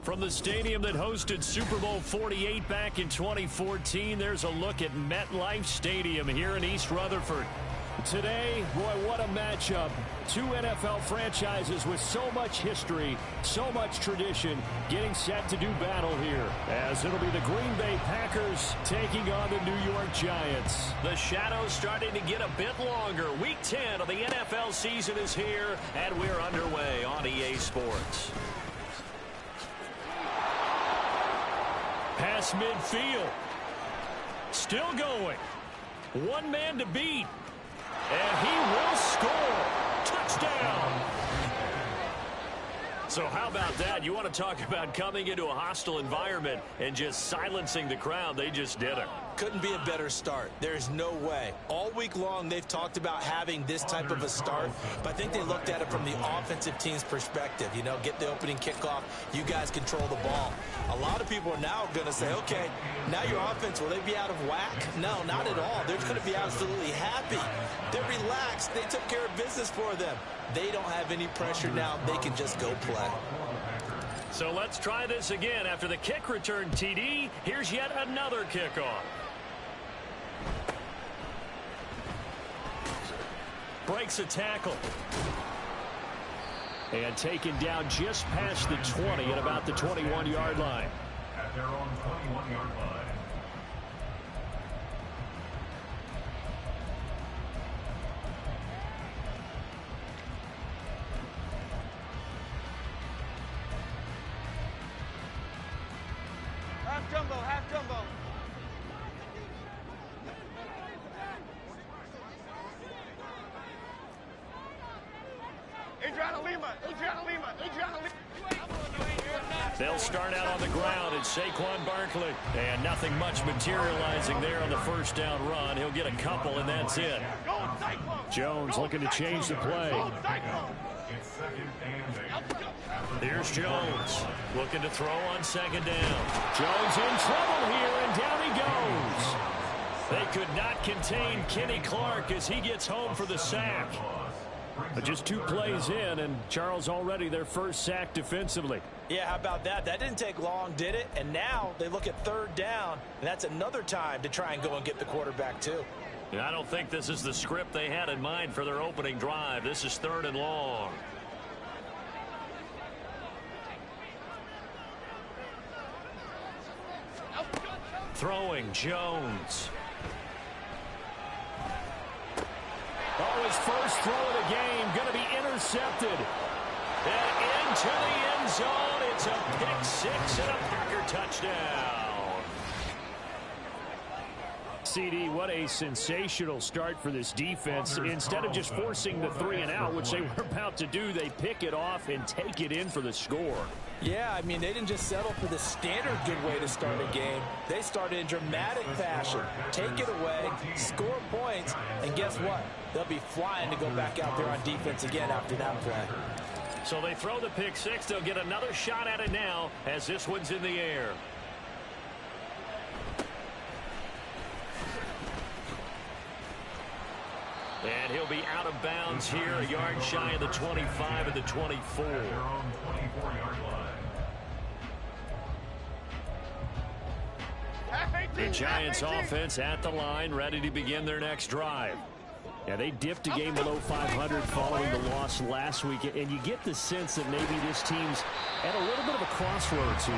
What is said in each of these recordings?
From the stadium that hosted Super Bowl 48 back in 2014, there's a look at MetLife Stadium here in East Rutherford. Today, boy, what a matchup. Two NFL franchises with so much history, so much tradition, getting set to do battle here. As it'll be the Green Bay Packers taking on the New York Giants. The shadows starting to get a bit longer. Week 10 of the NFL season is here, and we're underway on EA Sports. Pass midfield. Still going. One man to beat. And he will score. Touchdown. So how about that? You want to talk about coming into a hostile environment and just silencing the crowd. They just did it. Couldn't be a better start. There's no way. All week long, they've talked about having this type of a start, but I think they looked at it from the offensive team's perspective. You know, get the opening kickoff. You guys control the ball. A lot of people are now going to say, okay, now your offense, will they be out of whack? No, not at all. They're going to be absolutely happy. They're relaxed. They took care of business for them. They don't have any pressure now. They can just go play. So let's try this again. After the kick return TD, here's yet another kickoff. Breaks a tackle. And taken down just past the 20 at about the 21-yard line. At their own 21-yard line. Half jumbo, half jumbo. Adriana Lima. They'll start out on the ground at Saquon Barkley. And nothing much materializing there on the first down run. He'll get a couple, and that's it. Jones looking to change the play. Here's Jones looking to throw on second down. Jones in trouble here, and down he goes. They could not contain Kenny Clark as he gets home for the sack. But just 2 plays in, and Charles already their first sack defensively. Yeah, how about that? That didn't take long, did it? And now they look at third down, and that's another time to try and go and get the quarterback too. I don't think this is the script they had in mind for their opening drive. This is 3rd and long. Throwing Jones. Oh, his first throw of the game going to be intercepted. And into the end zone. It's a pick 6 and a Packer touchdown. CD, what a sensational start for this defense. Instead of just forcing the 3 and out, which they were about to do, they pick it off and take it in for the score. Yeah, I mean, they didn't just settle for the standard good way to start a game. They started in dramatic fashion. Take it away, score points, and guess what? They'll be flying to go back out there on defense again after that play. So they throw the pick 6. They'll get another shot at it now as this one's in the air. And he'll be out of bounds here, a yard shy of the 25 and the 24. The Giants offense at the line, ready to begin their next drive. Yeah, they dipped a game below 500 following the loss last week, and you get the sense that maybe this team's at a little bit of a crossroads here.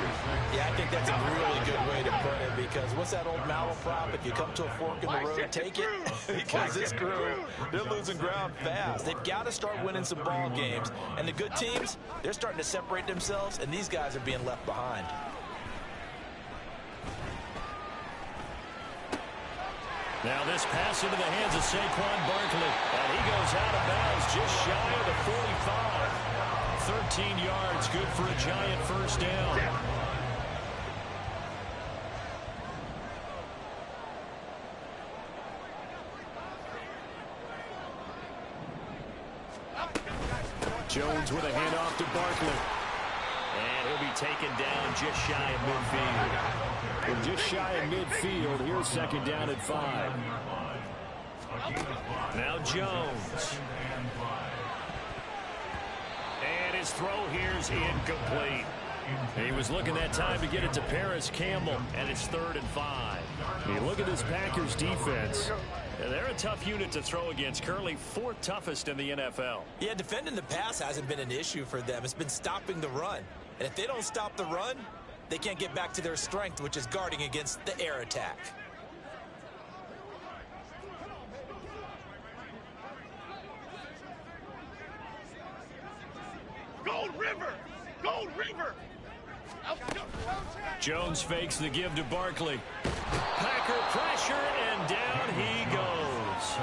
Yeah, I think that's a really good way to put it, because what's that old malaprop? If you come to a fork in the road, take it. Because this crew, they're losing ground fast. They've got to start winning some ball games. And the good teams, they're starting to separate themselves, and these guys are being left behind. Now this pass into the hands of Saquon Barkley. And he goes out of bounds just shy of the 45. 13 yards, good for a Giant first down. Jones with a handoff to Barkley. And he'll be taken down just shy of midfield. And just shy of midfield. Here's second down at 5. Now Jones. And his throw here's incomplete. He was looking that time to get it to Paris Campbell, and it's 3rd and 5. You look at this Packers defense. They're a tough unit to throw against, currently 4th toughest in the NFL. Yeah, defending the pass hasn't been an issue for them. It's been stopping the run. And if they don't stop the run, they can't get back to their strength, which is guarding against the air attack. Gold River! Gold River! Jones fakes the give to Barkley. Packer pressure, and down he goes.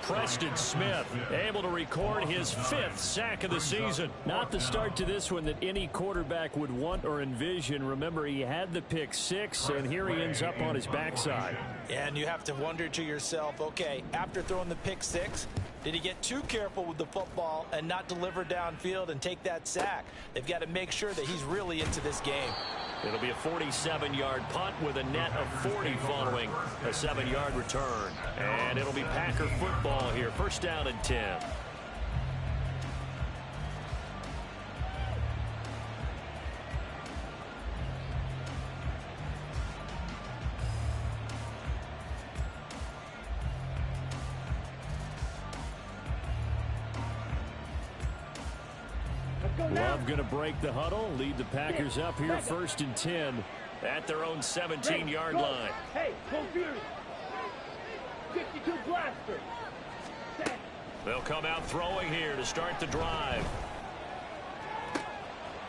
Preston Smith able to record his 5th sack of the season. Not the start to this one that any quarterback would want or envision. Remember, he had the pick 6, and here he ends up on his backside. And you have to wonder to yourself, okay, after throwing the pick 6, did he get too careful with the football and not deliver downfield and take that sack? They've got to make sure that he's really into this game. It'll be a 47-yard punt with a net of 40 following a 7-yard return. And it'll be Packer football here. 1st down and 10. Love going to break the huddle, lead the Packers up here 1st and 10 at their own 17-yard line. Hey, go Fury! 52 blaster! They'll come out throwing here to start the drive.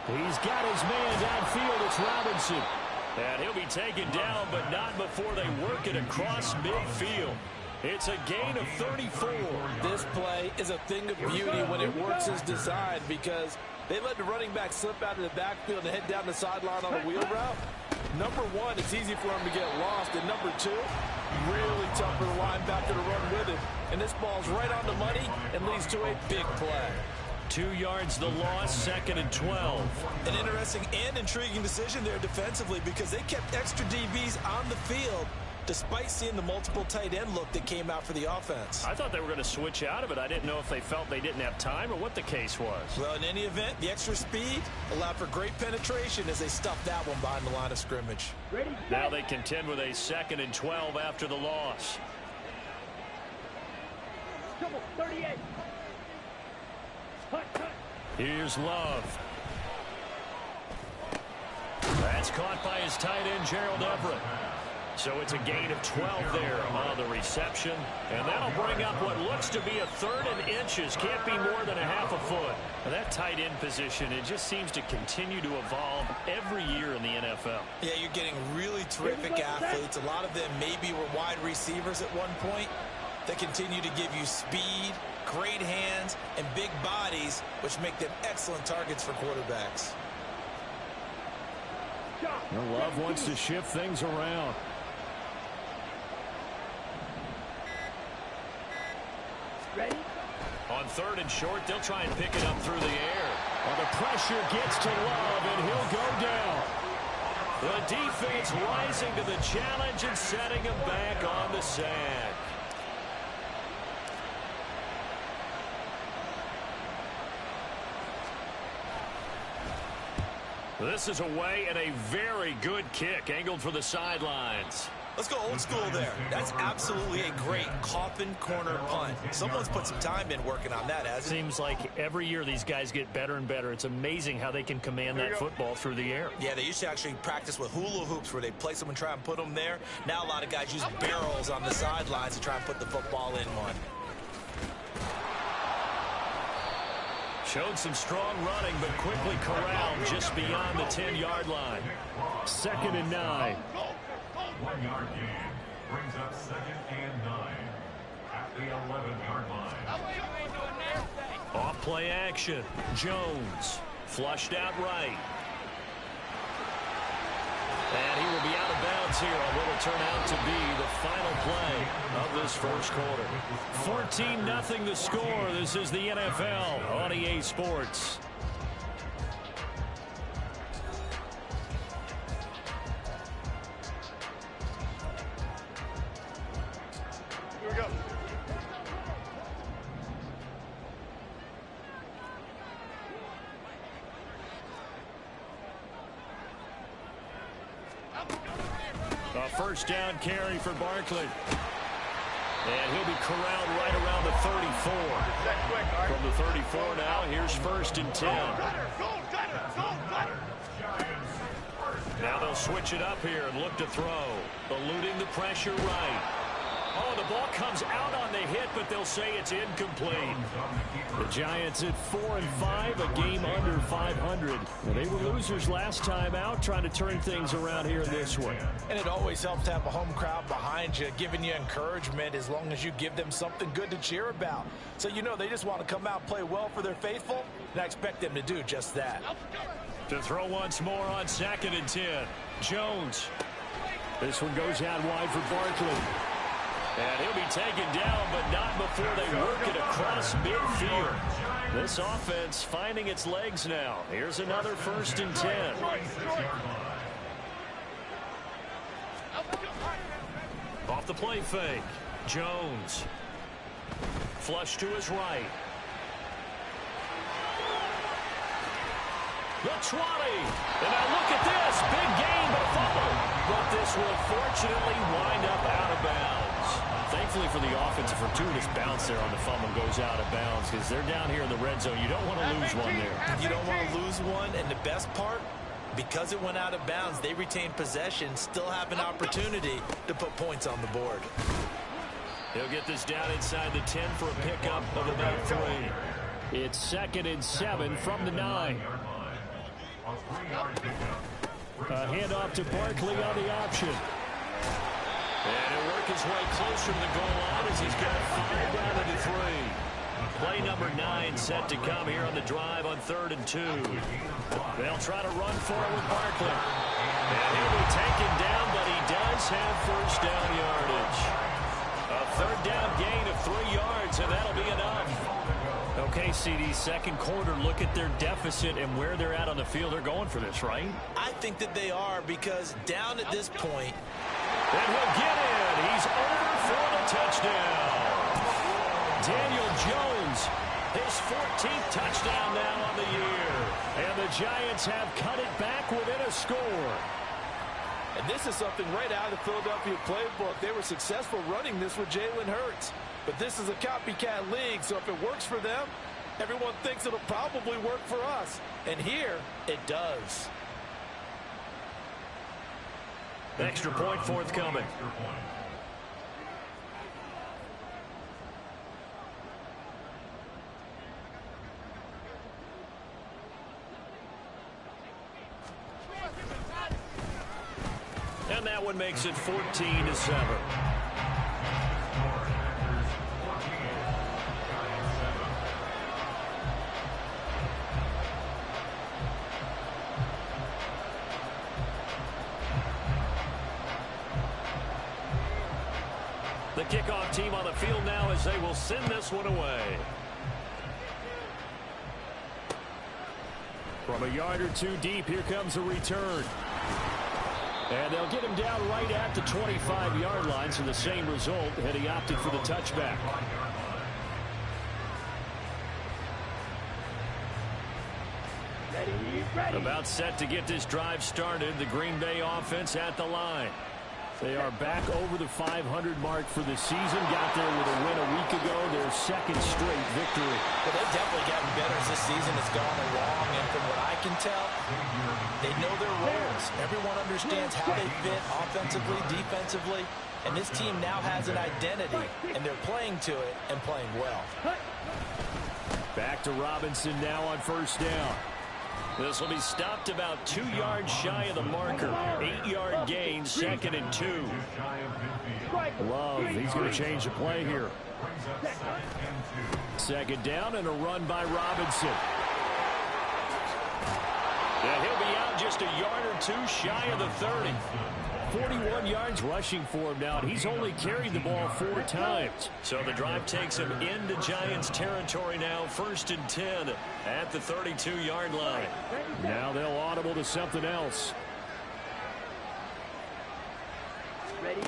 He's got his man downfield. It's Robinson. And he'll be taken down, but not before they work it across midfield. It's a gain of 34. This play is a thing of beauty when it works as designed, because they let the running back slip out of the backfield and head down the sideline on a wheel route. Number 1, it's easy for him to get lost. And number 2, really tough for the linebacker to run with it. And this ball's right on the money and leads to a big play. 2 yards the loss, 2nd and 12. An interesting and intriguing decision there defensively, because they kept extra DBs on the field despite seeing the multiple tight end look that came out for the offense. I thought they were going to switch out of it. I didn't know if they felt they didn't have time or what the case was. Well, in any event, the extra speed allowed for great penetration as they stuffed that one behind the line of scrimmage. Now they contend with a 2nd and 12 after the loss. 38. Here's Love. That's caught by his tight end, Gerald Everett. So it's a gain of 12 there on the reception. And that'll bring up what looks to be a 3rd and inches. Can't be more than a half a foot. And that tight end position, it just seems to continue to evolve every year in the NFL. Yeah, you're getting really terrific athletes. A lot of them maybe were wide receivers at one point that continue to give you speed, great hands, and big bodies, which make them excellent targets for quarterbacks. Love wants to shift things around. Ready? On 3rd and short, they'll try and pick it up through the air. Well, the pressure gets to Love, and he'll go down. The defense rising to the challenge and setting him back on the sack. This is away, and a very good kick angled for the sidelines. Let's go old school there. That's absolutely a great coffin corner punt. Someone's put some time in working on that, hasn't it? Seems like every year these guys get better and better. It's amazing how they can command that football through the air. Yeah, they used to actually practice with hula hoops where they place them and try and put them there. Now a lot of guys use barrels on the sidelines to try and put the football in one. Showed some strong running, but quickly corralled just beyond the 10-yard line. 2nd and 9. 1 yard gain brings up 2nd and 9 at the 11-yard line. Off play action. Jones flushed out right. And he will be out of bounds here on what will turn out to be the final play of this first quarter. 14-0 the score. This is the NFL on EA Sports. Here we go. A first down carry for Barkley. And he'll be corralled right around the 34. From the 34 now, here's 1st and 10. Now they'll switch it up here and look to throw. Eluding the pressure right. Oh, the ball comes out on the hit, but they'll say it's incomplete. The Giants at 4-5, a game under 500. They were losers last time out, trying to turn things around here in this one. And it always helps to have a home crowd behind you, giving you encouragement as long as you give them something good to cheer about. So you know they just want to come out and play well for their faithful, and I expect them to do just that. To throw once more on 2nd and 10. Jones. This one goes out wide for Barkley. And he'll be taken down, but not before they work it across midfield. This offense finding its legs now. Here's another 1st and 10. Off the play fake. Jones. Flush to his right. The 20. And now look at this. Big gain, but a fumble. But this will fortunately wind up out of bounds. Thankfully for the offense, a fortuitous bounce there on the fumble goes out of bounds because they're down here in the red zone. You don't want to lose one there. You don't want to lose one, and the best part, because it went out of bounds, they retain possession, still have an opportunity to put points on the board. He'll get this down inside the 10 for a pickup of about 3. It's 2nd and 7 from the 9. A handoff to Barkley on the option. And he'll work his way closer to the goal line as he's got 5 down to 3. Play number 9 set to come here on the drive on 3rd and 2. They'll try to run for it with Barkley. And he'll be taken down, but he does have 1st down yardage. A 3rd down gain of 3 yards, and that'll be enough. Okay, CD, 2nd quarter, look at their deficit and where they're at on the field. They're going for this, right? I think that they are, because down at this point, and he'll get in. He's over for the touchdown. Daniel Jones, his 14th touchdown now on the year. And the Giants have cut it back within a score. And this is something right out of the Philadelphia playbook. They were successful running this with Jalen Hurts. But this is a copycat league, so if it works for them, everyone thinks it'll probably work for us. And here, it does. Extra point forthcoming. And that one makes it 14-7. The kickoff team on the field now as they will send this one away. From a yard or 2 deep, here comes a return. And they'll get him down right at the 25-yard line, so the same result had he opted for the touchback. Ready. About set to get this drive started, the Green Bay offense at the line. They are back over the 500 mark for the season. Got there with a win a week ago, their 2nd straight victory. Well, they've definitely gotten better as this season has gone along, and from what I can tell, they know their roles. Everyone understands how they fit offensively, defensively, and this team now has an identity, and they're playing to it and playing well. Back to Robinson now on 1st down. This will be stopped about 2 yards shy of the marker. 8-yard gain, 2nd and 2. Love, he's going to change the play here. 2nd down and a run by Robinson. And he'll be out just a yard or 2 shy of the 30. 41 yards rushing for him now. He's only carried the ball 4 times. So the drive takes him into Giants territory now. 1st and 10 at the 32-yard line. Now they'll audible to something else. Ready.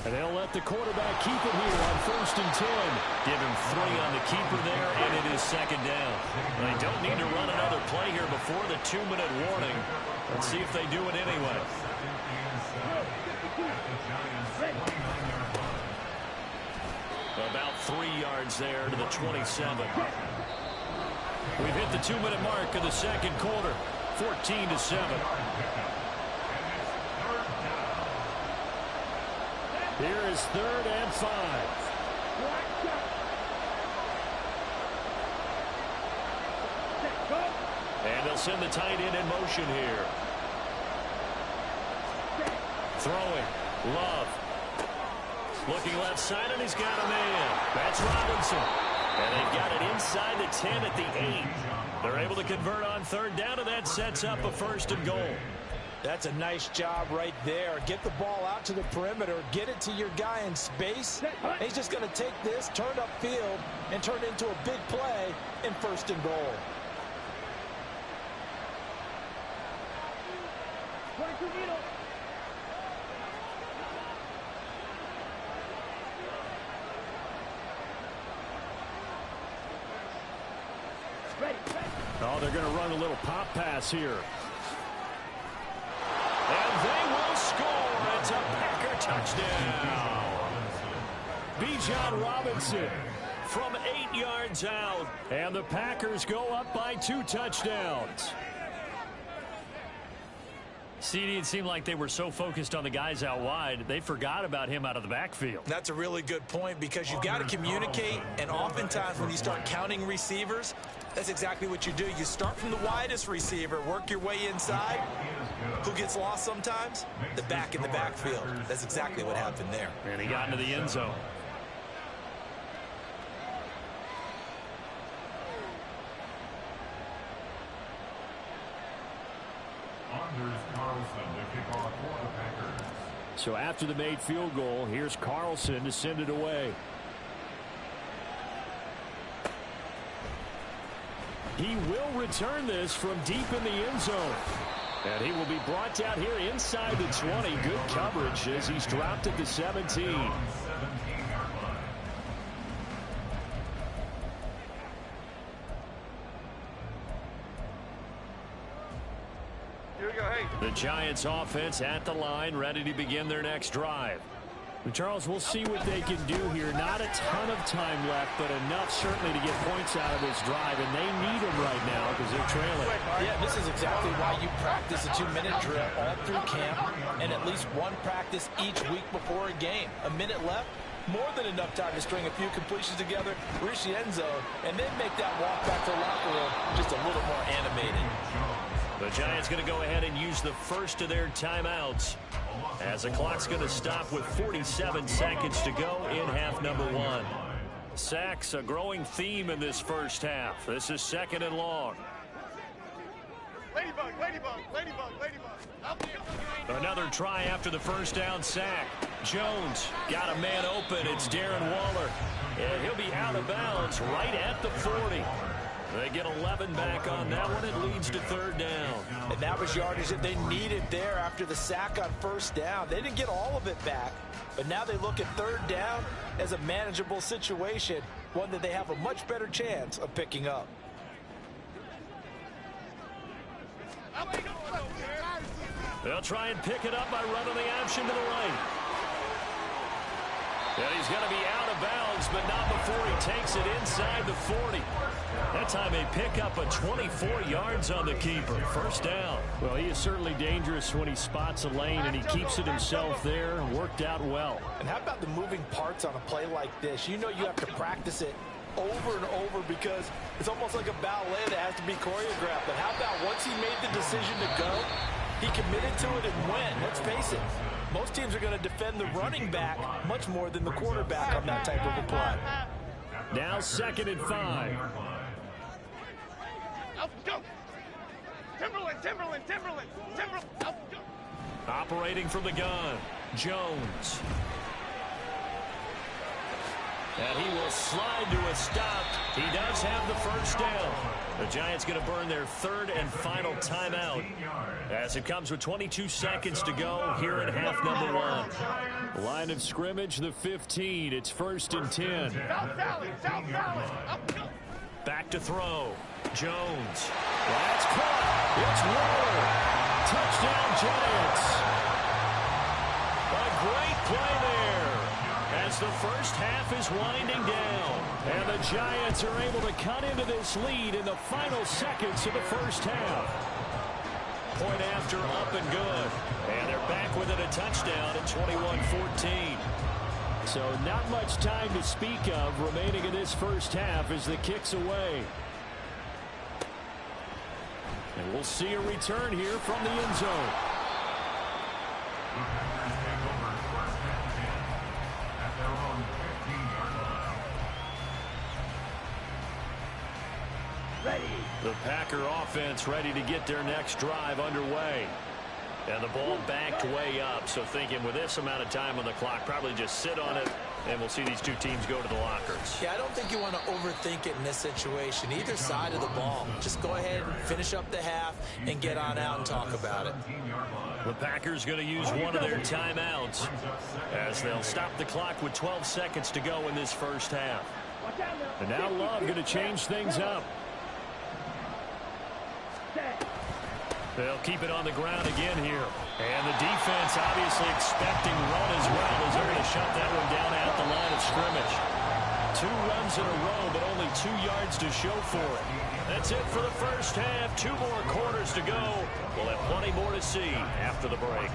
And they'll let the quarterback keep it here on 1st and 10. Give him 3 on the keeper there, and it is 2nd down. They don't need to run another play here before the 2-minute warning. Let's see if they do it anyway. About 3 yards there to the 27. We've hit the 2-minute mark of the second quarter. 14-7. Here is 3rd and 5. And they'll send the tight end in motion here. Throwing. Love. Looking left side, and he's got a man. That's Robinson. And they've got it inside the 10 at the 8. They're able to convert on 3rd down, and that sets up a 1st and goal. That's a nice job right there. Get the ball out to the perimeter. Get it to your guy in space. And he's just going to take this, turn upfield, and turn it into a big play in 1st and goal. Oh, they're going to run a little pop pass here. And they will score. It's a Packer touchdown. Bijan Robinson from 8 yards out. And the Packers go up by 2 touchdowns. CD, it seemed like they were so focused on the guys out wide, they forgot about him out of the backfield. That's a really good point because you've got to communicate, and oftentimes when you start counting receivers, that's exactly what you do. You start from the widest receiver, work your way inside. Who gets lost sometimes? The back in the backfield. That's exactly what happened there. And he got into the end zone. So after the made field goal, here's Carlson to send it away. He will return this from deep in the end zone. And he will be brought down here inside the 20. Good coverage as he's dropped at the 17. The Giants offense at the line, ready to begin their next drive. Charles, we'll see what they can do here. Not a ton of time left, but enough certainly to get points out of this drive, and they need them right now because they're trailing. Yeah, this is exactly why you practice a 2-minute drill all through camp and at least one practice each week before a game. A minute left, more than enough time to string a few completions together, reach the end zone, and then make that walk back to the locker room just a little more animated. The Giants going to go ahead and use the first of their timeouts as the clock's going to stop with 47 seconds to go in half number 1. Sacks, a growing theme in this first half. This is 2nd and long. Ladybug, ladybug, ladybug, ladybug. Another try after the first down sack. Jones got a man open. It's Darren Waller. And he'll be out of bounds right at the 40. They get 11 back on that one. It leads to 3rd down. And that was yardage that they needed there after the sack on 1st down. They didn't get all of it back, but now they look at 3rd down as a manageable situation, one that they have a much better chance of picking up. They'll try and pick it up by running the option to the right. And he's going to be out of bounds, but not before he takes it inside the 40. That time they pick up a 24 yards on the keeper. 1st down. Well, he is certainly dangerous when he spots a lane, and he keeps it himself there. Worked out well. And how about the moving parts on a play like this? You know you have to practice it over and over because it's almost like a ballet that has to be choreographed. But how about once he made the decision to go, he committed to it and went. Let's face it. Most teams are going to defend the running back much more than the quarterback on that type of a play. Now 2nd and 5. Go! Timberland, Timberland, Timberland, Timberland. Go! Operating from the gun, Jones. And he will slide to a stop. He does have the 1st down. The Giants going to burn their 3rd and final timeout as it comes with 22 seconds to go here in half number 1. Line of scrimmage, the 15. It's 1st and 10. South Valley, South Valley. Back to throw. Jones. That's caught. It's Waller. Touchdown, Giants. great play there as the first half is winding down. And the Giants are able to cut into this lead in the final seconds of the first half. Point after, up and good. And they're back within a touchdown at 21-14. So not much time to speak of remaining in this first half as the kick's away. And we'll see a return here from the end zone. Ready. The Packer offense ready to get their next drive underway. And the ball backed way up, so thinking with this amount of time on the clock, probably just sit on it, and we'll see these two teams go to the lockers. Yeah, I don't think you want to overthink it in this situation. Either side of the ball. Just go ahead and finish up the half and get on out and talk about it. The Packers going to use one of their timeouts as they'll stop the clock with 12 seconds to go in this first half. And now Love going to change things up. They'll keep it on the ground again here. And the defense obviously expecting run as well as they're going to shut that one down at the line of scrimmage. 2 runs in a row, but only 2 yards to show for it. That's it for the first half. 2 more quarters to go. We'll have plenty more to see after the break.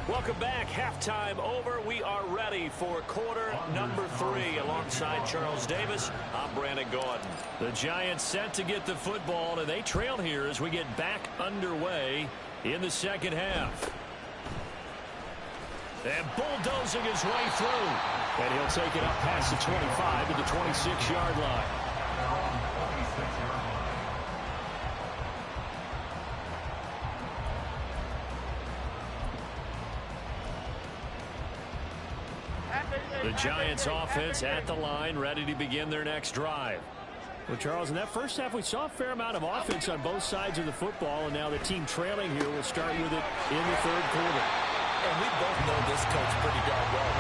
Welcome back. Halftime over. We are ready for quarter number 3. Alongside Charles Davis, I'm Brandon Gordon. The Giants set to get the football, and they trail here as we get back underway in the second half. And bulldozing his way through. And he'll take it up past the 25 to the 26-yard line. The Giants offense at the line, ready to begin their next drive. Well, Charles, in that first half, we saw a fair amount of offense on both sides of the football, and now the team trailing here will start with it in the third quarter. And we both know this coach pretty darn well,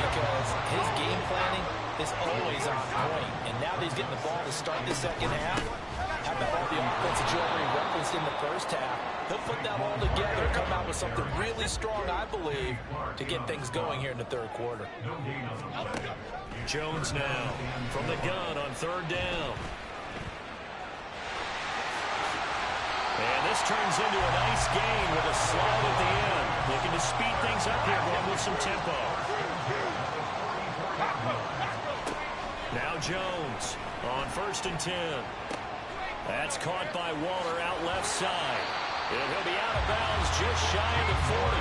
because his game planning is always on point. And now that he's getting the ball to start the second half, how about all the offense that you already referenced in the first half? He'll put that all together, come out with something really strong, I believe, to get things going here in the third quarter. Jones now from the gun on third down. And this turns into a nice gain with a slide at the end. Looking to speed things up here, going with some tempo. Now Jones on 1st and 10. That's caught by Waller out left side. And he'll be out of bounds just shy of the 40.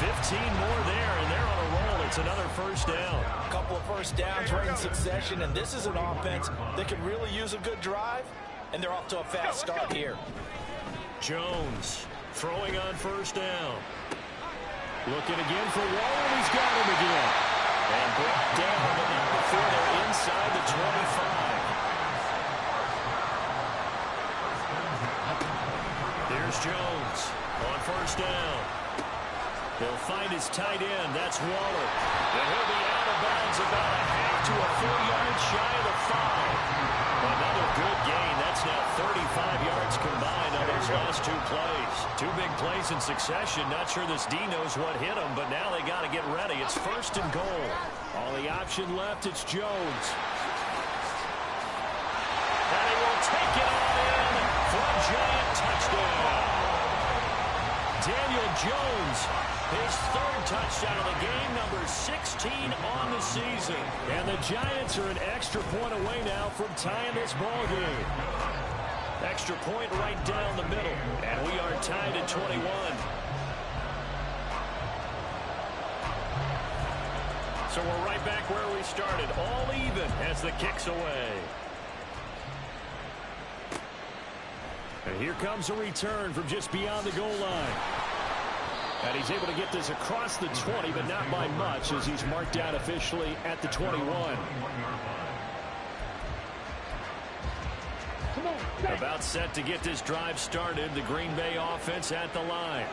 15 more there, and they're on a roll. It's another first down. A couple of first downs right in succession, and this is an offense that could really use a good drive, and they're off to a fast start here. Jones throwing on first down. Looking again for Waller, and he's got him again. And brought down, but not before they're inside the 25. Here's Jones on first down. He'll find his tight end. That's Waller. And he'll be out of bounds about a half to a 4 yards shy of the 5. Another good gain. That's now 35 yards combined on those last 2 plays. 2 big plays in succession. Not sure this D knows what hit him, but now they got to get ready. It's 1st and goal. All the option left, it's Jones. And he will take it all in for a giant touchdown. Daniel Jones, his 3rd touchdown of the game, number 16 on the season. And the Giants are an extra point away now from tying this ball game. Extra point right down the middle, and we are tied at 21. So we're right back where we started, all even as the kick's away. And here comes a return from just beyond the goal line. And he's able to get this across the 20, but not by much as he's marked out officially at the 21. About set to get this drive started. The Green Bay offense at the line.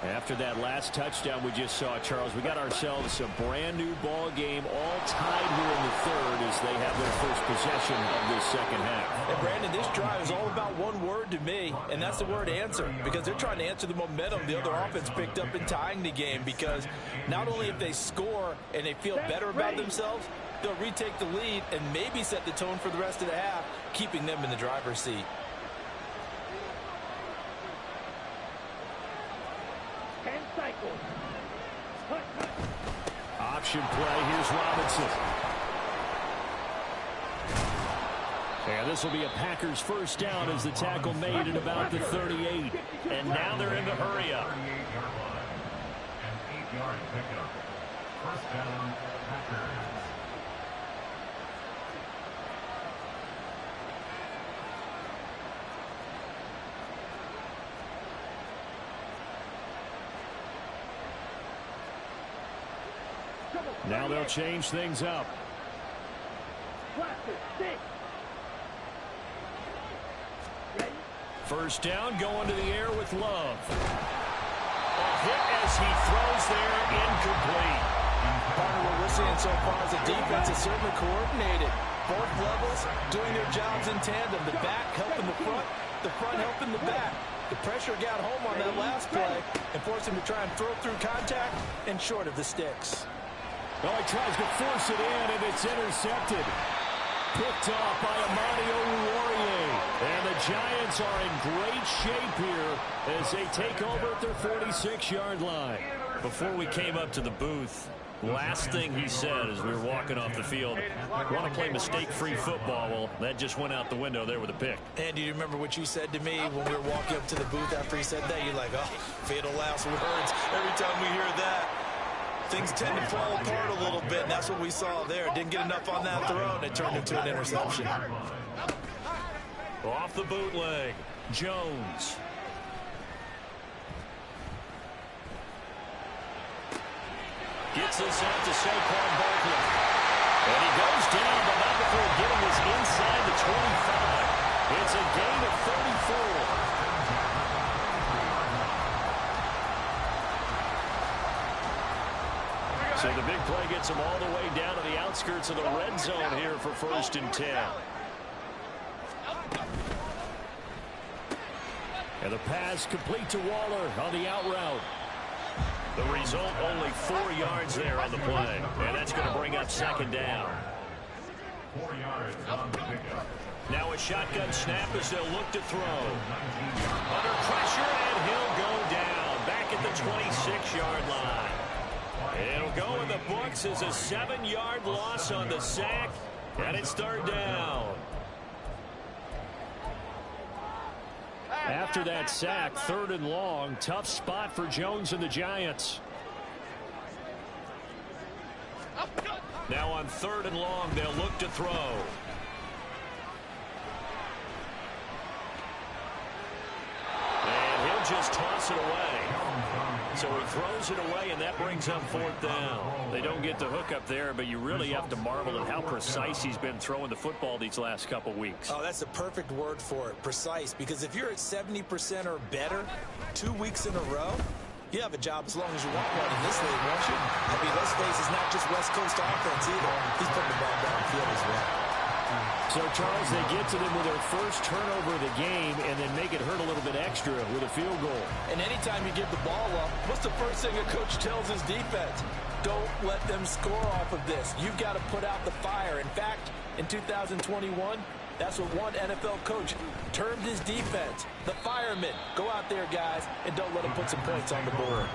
After that last touchdown we just saw, Charles, we got ourselves a brand new ball game, all tied here in the third as they have their first possession of this second half. And Brandon, this drive is all about one word to me, and that's the word answer, because they're trying to answer the momentum the other offense picked up in tying the game, because not only if they score and they feel better about themselves, they'll retake the lead and maybe set the tone for the rest of the half, keeping them in the driver's seat. Option play. Here's Robinson. And this will be a Packers first down as the tackle made at about the 38. And now they're in the hurry up. An 8-yard pickup. First down, Packers. Now they'll change things up. First down, going to the air with Love. A hit as he throws there, incomplete. Partner, what we're seeing so far is the defense is certainly coordinated. Both levels doing their jobs in tandem. The back helping the front helping the back. The pressure got home on that last play and forced him to try and throw through contact and short of the sticks. Well, he tries to force it in, and it's intercepted. Picked off by Amani Oruwariye. And the Giants are in great shape here as they take over at their 46-yard line. Before we came up to the booth, last thing he said as we were walking off the field, want to play mistake-free football. Well, that just went out the window there with a pick. And do you remember what you said to me when we were walking up to the booth after he said that? You're like, oh, fatal last words. Every time we hear that, things tend to fall apart a little bit, and that's what we saw there. Didn't get enough on that throw, and it turned into an interception. Off the bootleg, Jones. Gets this out to Saquon Barkley. And he goes down, but not before getting us inside the 25. It's a gain of 34. So the big play gets him all the way down to the outskirts of the red zone here for 1st and 10. And the pass complete to Waller on the out route. The result, only 4 yards there on the play. And that's going to bring up 2nd down. 4 yards on the pickup. Now a shotgun snap as they'll look to throw. Under pressure, and he'll go down. Back at the 26-yard line. It'll go in the books as a 7-yard loss on the sack, and it's 3rd down. After that sack, 3rd and long, tough spot for Jones and the Giants. Now on 3rd and long, they'll look to throw. And he'll just toss it away. So he throws it away, and that brings up 4th down. They don't get the hook up there, but you really have to marvel at how precise he's been throwing the football these last couple weeks. Oh, that's the perfect word for it, precise, because if you're at 70% or better 2 weeks in a row, you have a job as long as you want one in this league, won't you? I mean, let's face it, it's not just West Coast offense either. He's putting the ball downfield as well. So, Charles, they get to them with their first turnover of the game and then make it hurt a little bit extra with a field goal. And anytime you give the ball up, what's the first thing a coach tells his defense? Don't let them score off of this. You've got to put out the fire. In fact, in 2021, that's what one NFL coach termed his defense, the firemen. Go out there, guys, and don't let them put some points on the board.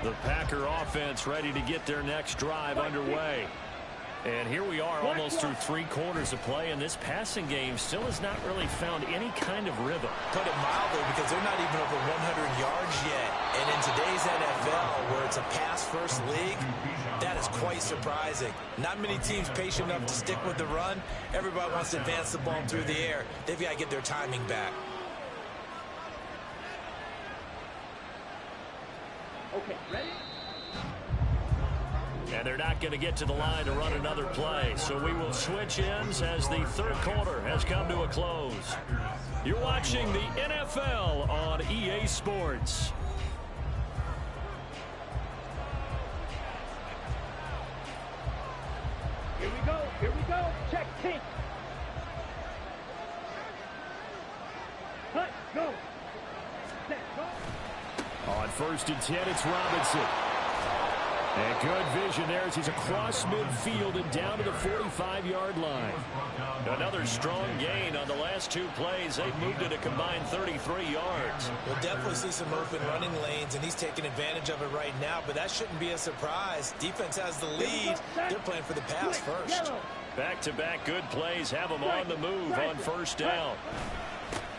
The Packer offense ready to get their next drive underway. And here we are almost through 3 quarters of play, and this passing game still has not really found any kind of rhythm. Put it mildly, because they're not even over 100 yards yet. And in today's NFL, where it's a pass-first league, that is quite surprising. Not many teams patient enough to stick with the run. Everybody wants to advance the ball through the air. They've got to get their timing back. Okay, ready? And they're not going to get to the line to run another play. So we will switch ends as the third quarter has come to a close. You're watching the NFL on EA Sports. Here we go, check, pink. Cut, go. Set, go. On 1st and 10, it's Robinson. And good vision there as he's across midfield and down to the 45-yard line. Another strong gain on the last 2 plays. They've moved it a combined 33 yards. We'll definitely see some open running lanes, and he's taking advantage of it right now, but that shouldn't be a surprise. Defense has the lead. They're playing for the pass first. Back-to-back good plays have them on the move on 1st down.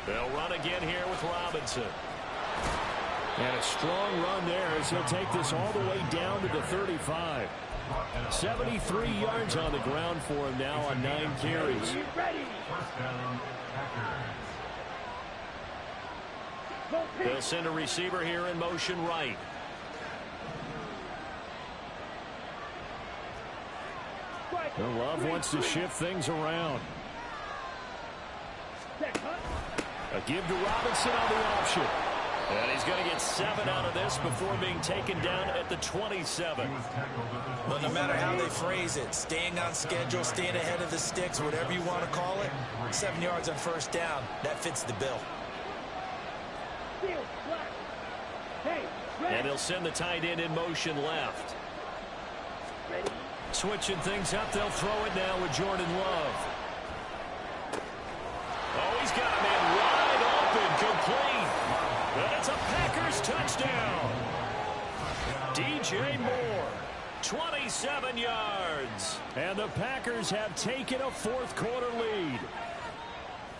They'll run again here with Robinson. And a strong run there as he'll take this all the way down to the 35. 73 yards on the ground for him now on 9 carries. They'll send a receiver here in motion right. Love wants to shift things around. A give to Robinson on the option. And he's going to get 7 out of this before being taken down at the 27. Well, no matter how they phrase it, staying on schedule, staying ahead of the sticks, whatever you want to call it, 7 yards on 1st down, that fits the bill. And he'll send the tight end in motion left. Switching things up, they'll throw it now with Jordan Love. Oh, he's got a man wide open, complete. And it's a Packers touchdown. DJ Moore, 27 yards. And the Packers have taken a 4th quarter lead.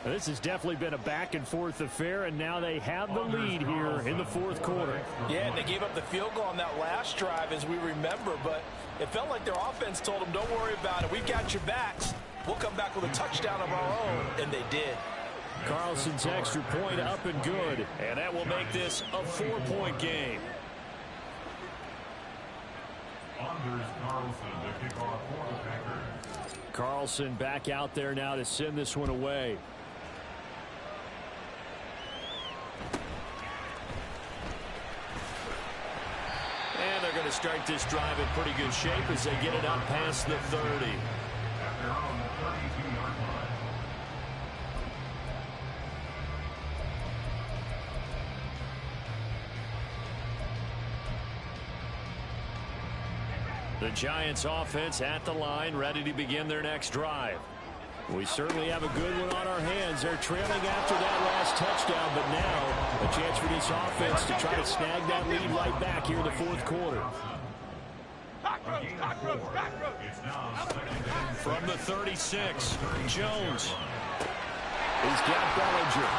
This has definitely been a back-and-forth affair, and now they have the lead here in the 4th quarter. Yeah, and they gave up the field goal on that last drive, as we remember, but it felt like their offense told them, don't worry about it. We've got your backs. We'll come back with a touchdown of our own, and they did. Carlson's extra point up and good, and that will make this a 4-point game. Anders Carlson to kick off for the Packers. Carlson back out there now to send this one away. And they're going to start this drive in pretty good shape as they get it up past the 30. At their own 32-yard line. The Giants offense at the line, ready to begin their next drive. We certainly have a good one on our hands. They're trailing after that last touchdown, but now a chance for this offense to try to snag that lead right back here in the 4th quarter. From the 36, Jones. He's got Bellinger.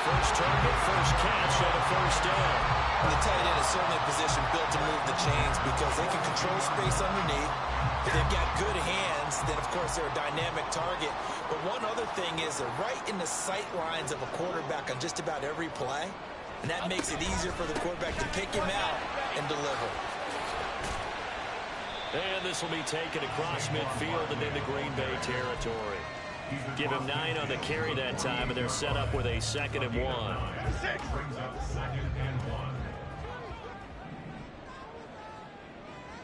First target, first catch, and a 1st down. And the tight end is certainly a position built to move the chains because they can control space underneath. If they've got good hands, then, of course, they're a dynamic target. But one other thing is they're right in the sight lines of a quarterback on just about every play. And that makes it easier for the quarterback to pick him out and deliver. And this will be taken across midfield and into Green Bay territory. Give him 9 on the carry that time, and they're set up with a 2nd and 1. Brings up 2nd and 1.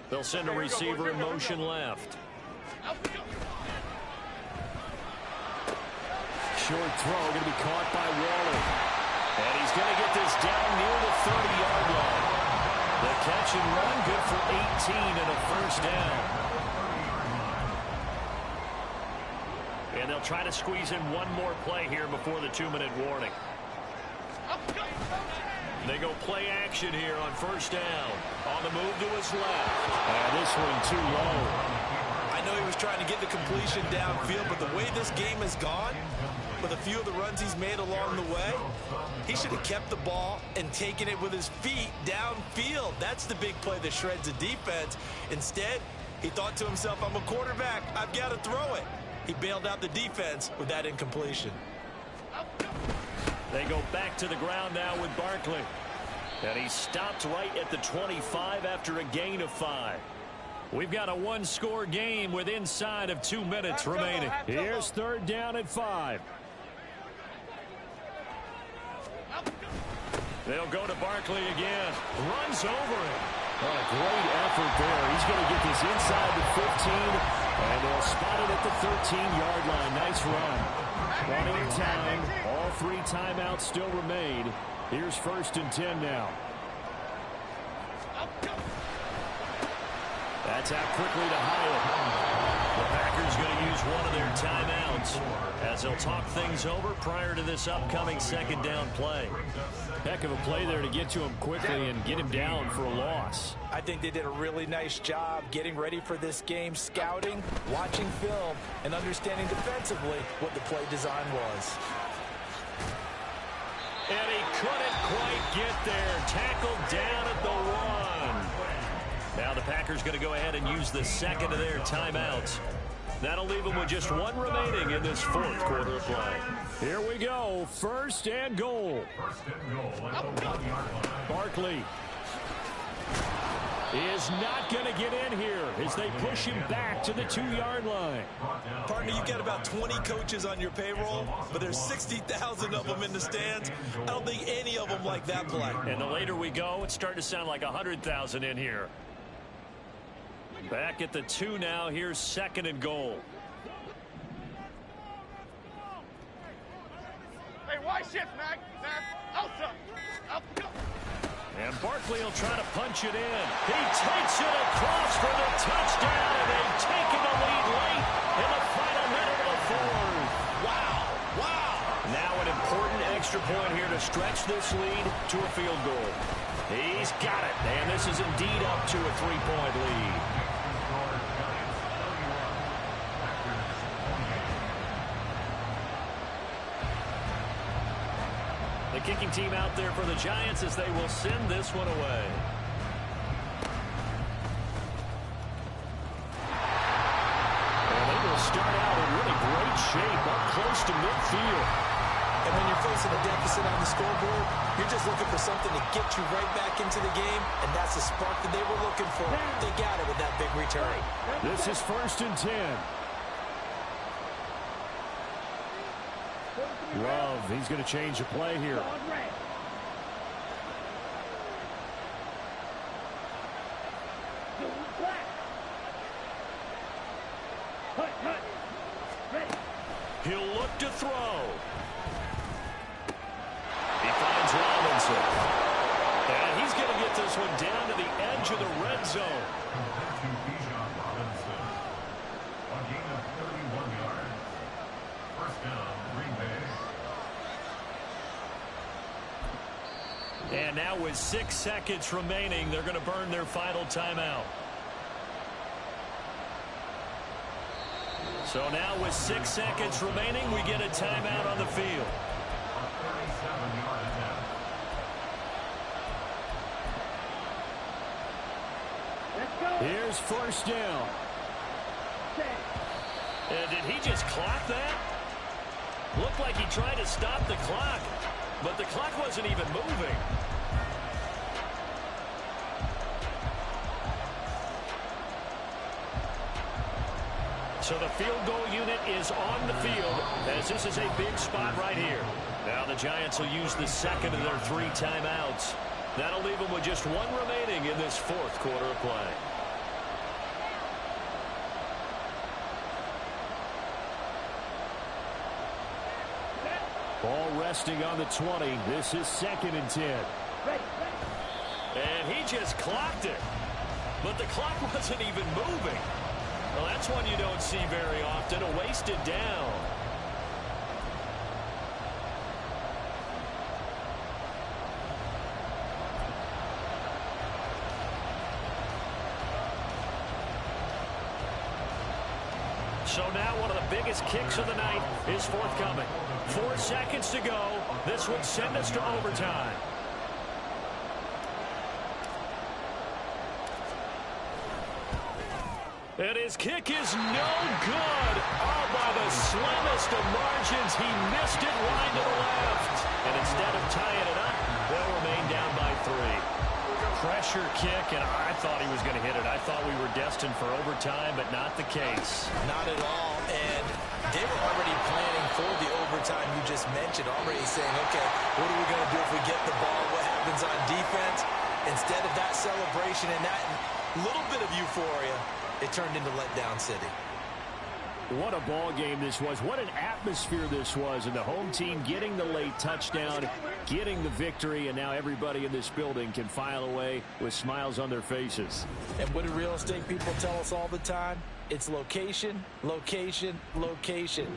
They'll send a receiver in motion left. Short throw going to be caught by Waller. And he's going to get this down near the 30-yard line. The catch and run good for 18 and a 1st down. And they'll try to squeeze in one more play here before the 2-minute warning. They go play action here on 1st down. On the move to his left. And this one too low. I know he was trying to get the completion downfield, but the way this game has gone, with a few of the runs he's made along the way, he should have kept the ball and taken it with his feet downfield. That's the big play that shreds the defense. Instead, he thought to himself, I'm a quarterback. I've got to throw it. He bailed out the defense with that incompletion. They go back to the ground now with Barkley. And he stopped right at the 25 after a gain of 5. We've got a one-score game with inside of 2 minutes remaining. Here's third down at 5. They'll go to Barkley again. Runs over him. Oh, a great effort there. He's going to get this inside the 15, and they'll spot it at the 13-yard line. Nice run. Running in time. All 3 timeouts still remain. Here's 1st and 10 now. That's out quickly to Hyatt. The Packers going to use one of their timeouts as they'll talk things over prior to this upcoming 2nd down play. Heck of a play there to get to him quickly and get him down for a loss. I think they did a really nice job getting ready for this game, scouting, watching film, and understanding defensively what the play design was. And he couldn't quite get there. Tackled down at the 1. Now the Packers going to go ahead and use the 2nd of their timeouts. That'll leave them with just 1 remaining in this 4th quarter of play. Here we go. 1st and goal. Barkley is not going to get in here as they push him back to the 2-yard line. Partner, you've got about 20 coaches on your payroll, but there's 60,000 of them in the stands. I don't think any of them like that play. And the later we go, it's starting to sound like 100,000 in here. Back at the 2 now. Here's 2nd and goal. Hey, why shift, Mac? Outside. And Barkley will try to punch it in. He takes it across for the touchdown, and they've taken the lead late in the final minute of the 4th. Wow. Now an important extra point here to stretch this lead to a field goal. He's got it, and this is indeed up to a 3-point lead. The kicking team out there for the Giants as they will send this one away. And they will start out in really great shape up close to midfield. And when you're facing a deficit on the scoreboard, you're just looking for something to get you right back into the game, and that's the spark that they were looking for. They got it with that big return. This is 1st and 10. Love, he's going to change the play here. He'll look to throw. He finds Robinson. And he's going to get this one down to the edge of the red zone. A gain of 31 yards. 1st down, Green Bay. And now with 6 seconds remaining, they're going to burn their final timeout. So now with 6 seconds remaining, we get a timeout on the field. A 37-yard attempt. Here's 1st down. And did he just clock that? Looked like he tried to stop the clock, but the clock wasn't even moving. So the field goal unit is on the field as this is a big spot right here. Now the Giants will use the 2nd of their 3 timeouts. That'll leave them with just 1 remaining in this 4th quarter of play. Ball resting on the 20. This is 2nd and 10. And he just clocked it. But the clock wasn't even moving. Well, that's one you don't see very often, a wasted down. So now one of the biggest kicks of the night is forthcoming. 4 seconds to go. This would send us to overtime. And his kick is no good. Oh, by the slimmest of margins, he missed it wide to the left. And instead of tying it up, they'll remain down by 3. Pressure kick, and I thought he was going to hit it. I thought we were destined for overtime, but not the case. Not at all, and they were already planning for the overtime you just mentioned, already saying, okay, what are we going to do if we get the ball? What happens on defense? Instead of that celebration and that little bit of euphoria, it turned into letdown city. What a ball game this was. What an atmosphere this was. And the home team getting the late touchdown, getting the victory, and now everybody in this building can file away with smiles on their faces. And what do real estate people tell us all the time? It's location, location, location.